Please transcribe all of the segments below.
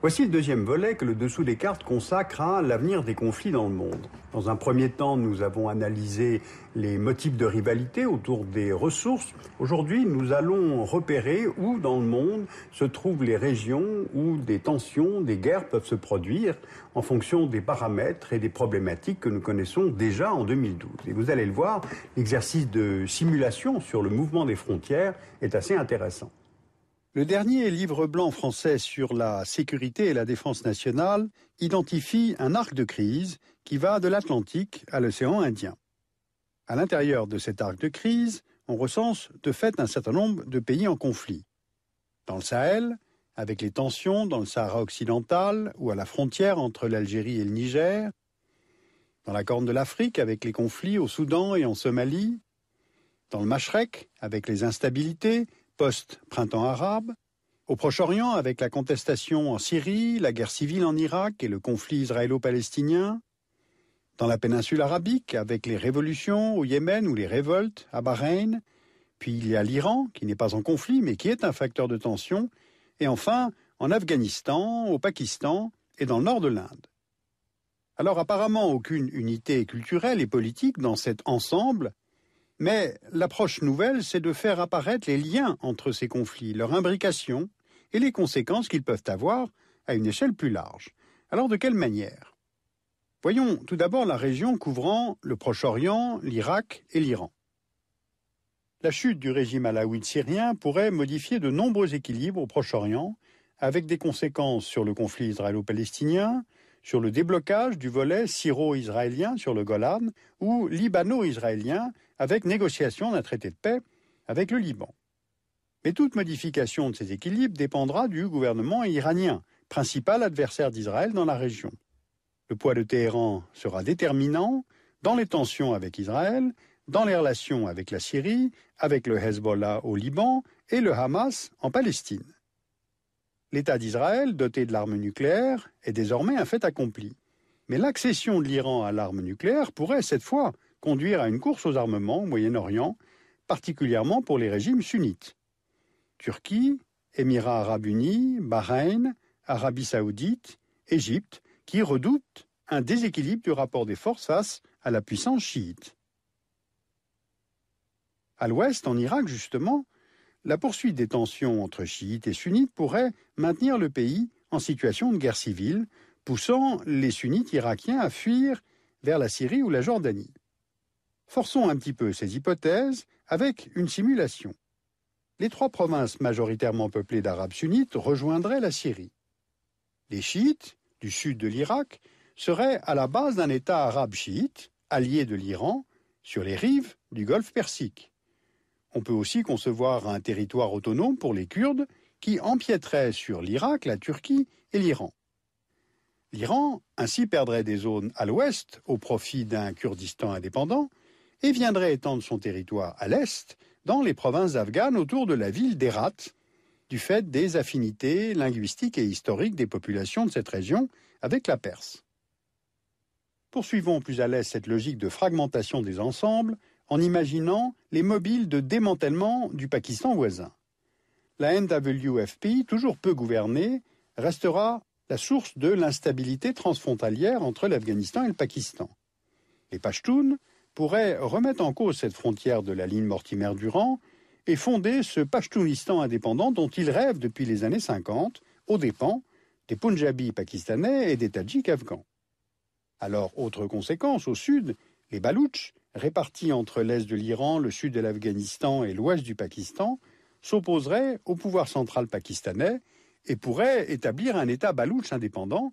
Voici le deuxième volet que le dessous des cartes consacre à l'avenir des conflits dans le monde. Dans un premier temps, nous avons analysé les motifs de rivalité autour des ressources. Aujourd'hui, nous allons repérer où dans le monde se trouvent les régions où des tensions, des guerres peuvent se produire en fonction des paramètres et des problématiques que nous connaissons déjà en 2012. Et vous allez le voir, l'exercice de simulation sur le mouvement des frontières est assez intéressant. Le dernier livre blanc français sur la sécurité et la défense nationale identifie un arc de crise qui va de l'Atlantique à l'océan Indien. À l'intérieur de cet arc de crise, on recense de fait un certain nombre de pays en conflit. Dans le Sahel, avec les tensions dans le Sahara occidental ou à la frontière entre l'Algérie et le Niger, dans la Corne de l'Afrique avec les conflits au Soudan et en Somalie, dans le Machrek avec les instabilités post-printemps arabe, au Proche-Orient avec la contestation en Syrie, la guerre civile en Irak et le conflit israélo-palestinien, dans la péninsule arabique avec les révolutions au Yémen ou les révoltes à Bahreïn, puis il y a l'Iran qui n'est pas en conflit mais qui est un facteur de tension, et enfin en Afghanistan, au Pakistan et dans le nord de l'Inde. Alors apparemment aucune unité culturelle et politique dans cet ensemble, mais l'approche nouvelle, c'est de faire apparaître les liens entre ces conflits, leur imbrication et les conséquences qu'ils peuvent avoir à une échelle plus large. Alors de quelle manière? Voyons tout d'abord la région couvrant le Proche-Orient, l'Irak et l'Iran. La chute du régime alawite syrien pourrait modifier de nombreux équilibres au Proche-Orient, avec des conséquences sur le conflit israélo-palestinien, sur le déblocage du volet syro-israélien sur le Golan ou libano-israélien avec négociation d'un traité de paix avec le Liban. Mais toute modification de ces équilibres dépendra du gouvernement iranien, principal adversaire d'Israël dans la région. Le poids de Téhéran sera déterminant dans les tensions avec Israël, dans les relations avec la Syrie, avec le Hezbollah au Liban et le Hamas en Palestine. L'État d'Israël, doté de l'arme nucléaire, est désormais un fait accompli. Mais l'accession de l'Iran à l'arme nucléaire pourrait, cette fois, conduire à une course aux armements au Moyen-Orient, particulièrement pour les régimes sunnites. Turquie, Émirats arabes unis, Bahreïn, Arabie saoudite, Égypte, qui redoutent un déséquilibre du rapport des forces face à la puissance chiite. À l'ouest, en Irak justement, la poursuite des tensions entre chiites et sunnites pourrait maintenir le pays en situation de guerre civile, poussant les sunnites irakiens à fuir vers la Syrie ou la Jordanie. Forçons un petit peu ces hypothèses avec une simulation. Les trois provinces majoritairement peuplées d'Arabes sunnites rejoindraient la Syrie. Les chiites, du sud de l'Irak, seraient à la base d'un État arabe chiite, allié de l'Iran, sur les rives du Golfe Persique. On peut aussi concevoir un territoire autonome pour les Kurdes qui empiéteraient sur l'Irak, la Turquie et l'Iran. L'Iran ainsi perdrait des zones à l'ouest au profit d'un Kurdistan indépendant et viendrait étendre son territoire à l'est dans les provinces afghanes autour de la ville d'Hérat, du fait des affinités linguistiques et historiques des populations de cette région avec la Perse. Poursuivons plus à l'est cette logique de fragmentation des ensembles en imaginant les mobiles de démantèlement du Pakistan voisin. La NWFP, toujours peu gouvernée, restera la source de l'instabilité transfrontalière entre l'Afghanistan et le Pakistan. Les Pashtuns pourraient remettre en cause cette frontière de la ligne Mortimer-Durand et fonder ce Pashtunistan indépendant dont ils rêvent depuis les années 50, aux dépens des Punjabis pakistanais et des Tadjiks afghans. Alors, autre conséquence, au sud, les Baloutches, répartis entre l'est de l'Iran, le sud de l'Afghanistan et l'ouest du Pakistan, s'opposeraient au pouvoir central pakistanais et pourraient établir un État baloutche indépendant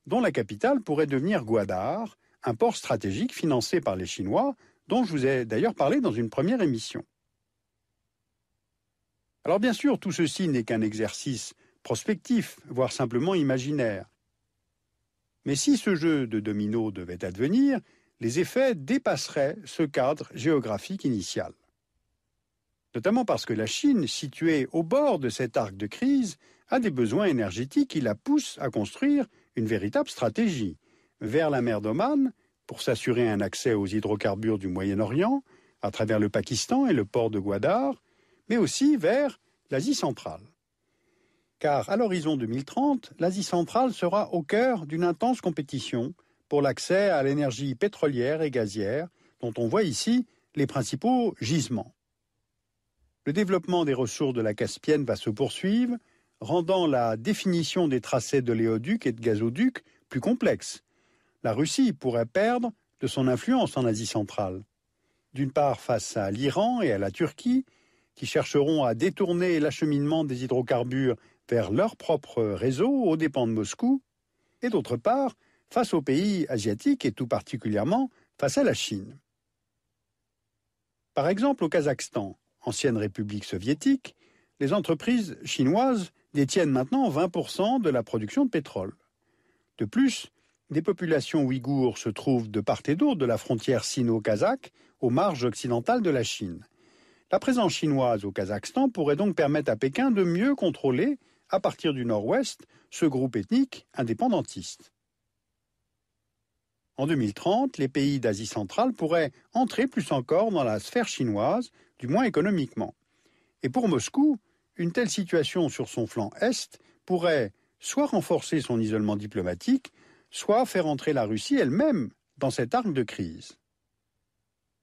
dont la capitale pourrait devenir Gwadar, un port stratégique financé par les Chinois, dont je vous ai d'ailleurs parlé dans une première émission. Alors bien sûr, tout ceci n'est qu'un exercice prospectif, voire simplement imaginaire. Mais si ce jeu de dominos devait advenir, les effets dépasseraient ce cadre géographique initial. Notamment parce que la Chine, située au bord de cet arc de crise, a des besoins énergétiques qui la poussent à construire une véritable stratégie vers la mer d'Oman pour s'assurer un accès aux hydrocarbures du Moyen-Orient à travers le Pakistan et le port de Gwadar, mais aussi vers l'Asie centrale. Car à l'horizon 2030, l'Asie centrale sera au cœur d'une intense compétition pour l'accès à l'énergie pétrolière et gazière, dont on voit ici les principaux gisements. Le développement des ressources de la Caspienne va se poursuivre, rendant la définition des tracés d'oléoducs et de gazoducs plus complexe. La Russie pourrait perdre de son influence en Asie centrale. D'une part face à l'Iran et à la Turquie, qui chercheront à détourner l'acheminement des hydrocarbures vers leur propre réseau aux dépens de Moscou, et d'autre part face aux pays asiatiques et tout particulièrement face à la Chine. Par exemple, au Kazakhstan, ancienne république soviétique, les entreprises chinoises détiennent maintenant 20% de la production de pétrole. De plus, des populations ouïghours se trouvent de part et d'autre de la frontière sino-kazakh aux marges occidentales de la Chine. La présence chinoise au Kazakhstan pourrait donc permettre à Pékin de mieux contrôler, à partir du nord-ouest, ce groupe ethnique indépendantiste. En 2030, les pays d'Asie centrale pourraient entrer plus encore dans la sphère chinoise, du moins économiquement. Et pour Moscou, une telle situation sur son flanc est pourrait soit renforcer son isolement diplomatique, soit faire entrer la Russie elle-même dans cet arc de crise.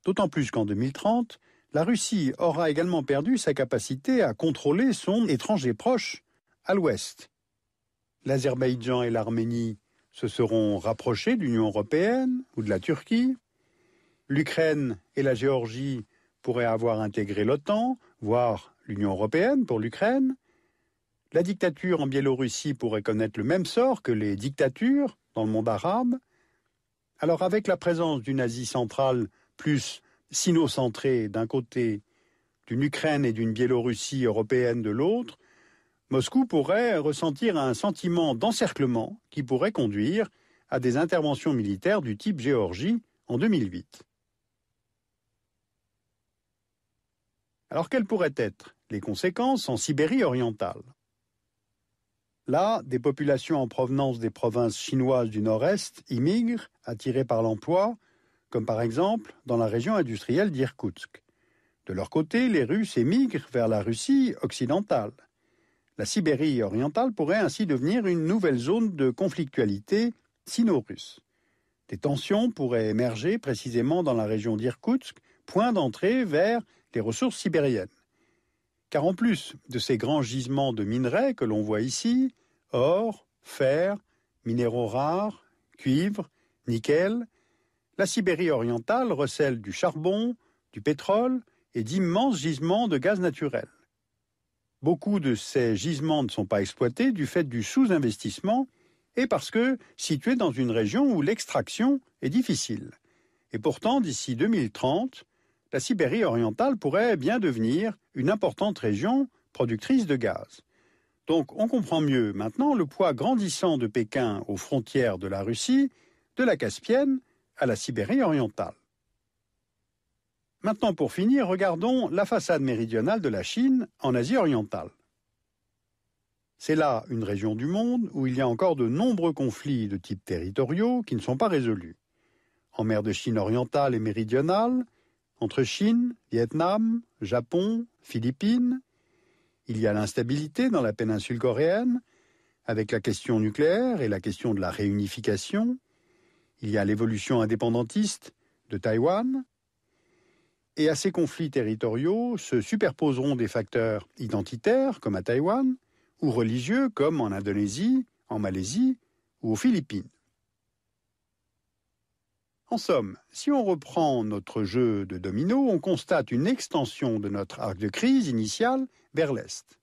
D'autant plus qu'en 2030, la Russie aura également perdu sa capacité à contrôler son étranger proche à l'ouest. L'Azerbaïdjan et l'Arménie se seront rapprochés de l'Union européenne ou de la Turquie. L'Ukraine et la Géorgie pourraient avoir intégré l'OTAN, voire l'Union européenne pour l'Ukraine. La dictature en Biélorussie pourrait connaître le même sort que les dictatures dans le monde arabe. Alors avec la présence d'une Asie centrale plus sino-centrée d'un côté, d'une Ukraine et d'une Biélorussie européenne de l'autre, Moscou pourrait ressentir un sentiment d'encerclement qui pourrait conduire à des interventions militaires du type Géorgie en 2008. Alors quelles pourraient être les conséquences en Sibérie orientale? Là, des populations en provenance des provinces chinoises du nord-est y migrent, attirées par l'emploi, comme par exemple dans la région industrielle d'Irkoutsk. De leur côté, les Russes émigrent vers la Russie occidentale. La Sibérie orientale pourrait ainsi devenir une nouvelle zone de conflictualité sino-russe. Des tensions pourraient émerger précisément dans la région d'Irkoutsk, point d'entrée vers les ressources sibériennes. Car en plus de ces grands gisements de minerais que l'on voit ici, or, fer, minéraux rares, cuivre, nickel, la Sibérie orientale recèle du charbon, du pétrole et d'immenses gisements de gaz naturel. Beaucoup de ces gisements ne sont pas exploités du fait du sous-investissement et parce que situés dans une région où l'extraction est difficile. Et pourtant, d'ici 2030, la Sibérie orientale pourrait bien devenir une importante région productrice de gaz. Donc on comprend mieux maintenant le poids grandissant de Pékin aux frontières de la Russie, de la Caspienne à la Sibérie orientale. Maintenant, pour finir, regardons la façade méridionale de la Chine en Asie orientale. C'est là une région du monde où il y a encore de nombreux conflits de type territoriaux qui ne sont pas résolus. En mer de Chine orientale et méridionale, entre Chine, Vietnam, Japon, Philippines, il y a l'instabilité dans la péninsule coréenne, avec la question nucléaire et la question de la réunification. Il y a l'évolution indépendantiste de Taïwan. Et à ces conflits territoriaux se superposeront des facteurs identitaires, comme à Taïwan, ou religieux, comme en Indonésie, en Malaisie ou aux Philippines. En somme, si on reprend notre jeu de domino, on constate une extension de notre arc de crise initial vers l'Est.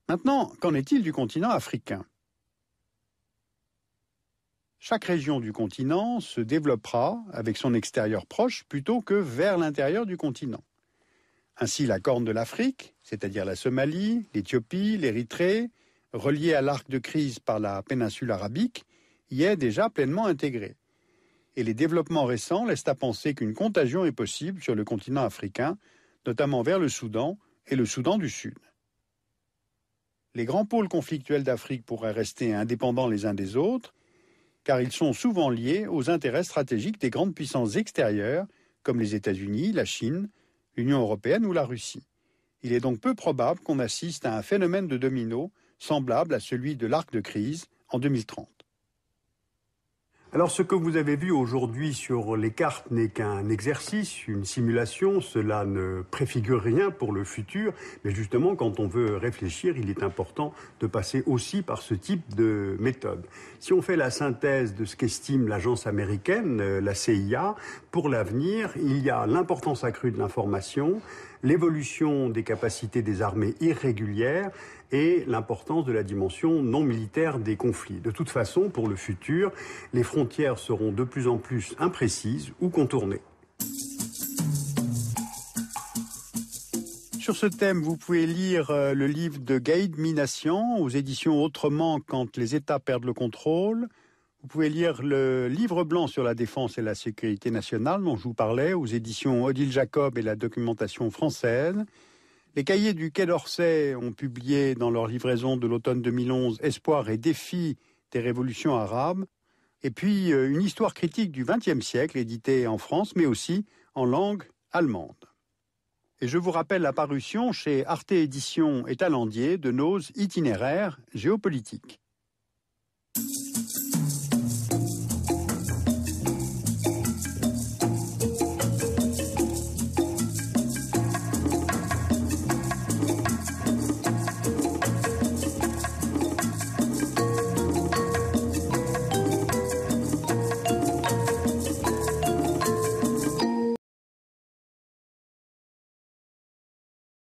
Maintenant, qu'en est-il du continent africain? Chaque région du continent se développera avec son extérieur proche plutôt que vers l'intérieur du continent. Ainsi, la Corne de l'Afrique, c'est-à-dire la Somalie, l'Éthiopie, l'Érythrée, reliée à l'arc de crise par la péninsule arabique, y est déjà pleinement intégrée. Et les développements récents laissent à penser qu'une contagion est possible sur le continent africain, notamment vers le Soudan et le Soudan du Sud. Les grands pôles conflictuels d'Afrique pourraient rester indépendants les uns des autres, car ils sont souvent liés aux intérêts stratégiques des grandes puissances extérieures, comme les États-Unis, la Chine, l'Union européenne ou la Russie. Il est donc peu probable qu'on assiste à un phénomène de domino semblable à celui de l'arc de crise en 2030. Alors ce que vous avez vu aujourd'hui sur les cartes n'est qu'un exercice, une simulation, cela ne préfigure rien pour le futur, mais justement quand on veut réfléchir, il est important de passer aussi par ce type de méthode. Si on fait la synthèse de ce qu'estime l'agence américaine, la CIA, pour l'avenir, il y a l'importance accrue de l'information, l'évolution des capacités des armées irrégulières et l'importance de la dimension non militaire des conflits. De toute façon, pour le futur, les frontières seront de plus en plus imprécises ou contournées. Sur ce thème, vous pouvez lire le livre de Gaïd Minassian aux éditions Autrement quand les États perdent le contrôle. Vous pouvez lire le livre blanc sur la défense et la sécurité nationale dont je vous parlais aux éditions Odile Jacob et la documentation française. Les cahiers du Quai d'Orsay ont publié dans leur livraison de l'automne 2011 « Espoir et défis des révolutions arabes » et puis une histoire critique du XXe siècle éditée en France mais aussi en langue allemande. Et je vous rappelle la parution chez Arte Éditions et Talendier de nos itinéraires géopolitiques.